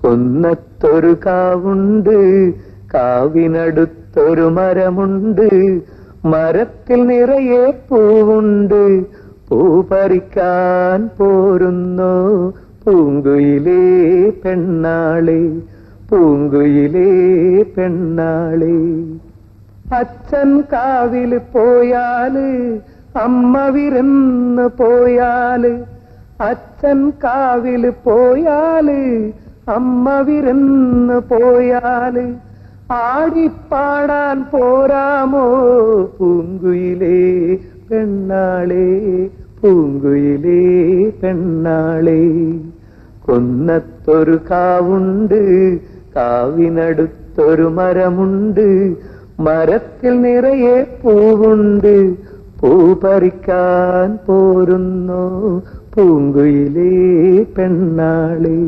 കൊന്നത്തൊരു കാവുണ്ട്, കാവിനടുത്തൊരു മരമുണ്ട്, മരത്തിൽ നിറയെ പൂവുണ്ട്. പൂ പറിക്കാൻ പോരുന്നോ പൂങ്കുയിലേ പെണ്ണാളെ, പൂങ്കുയിലേ പെണ്ണാളെ. അച്ഛൻ കാവില് പോയാല് അമ്മ വിരുന്ന് പോയാല്, അച്ഛൻ കാവില് പോയാല് അമ്മ വിരുന്ന് പോയാല്, ആടിപ്പാടാൻ പോരാമോ പൂങ്കുയിലേ പെണ്ണാളെ, പൂങ്കുയിലേ പെണ്ണാളെ. കൊന്നത്തൊരു കാവുണ്ട്, കാവിനടുത്തൊരു മരമുണ്ട്, മരത്തിൽ നിറയെ പൂവുണ്ട്. പൂ പറിക്കാൻ പോരുന്നോ പൂങ്കുയിലേ പെണ്ണാളെ.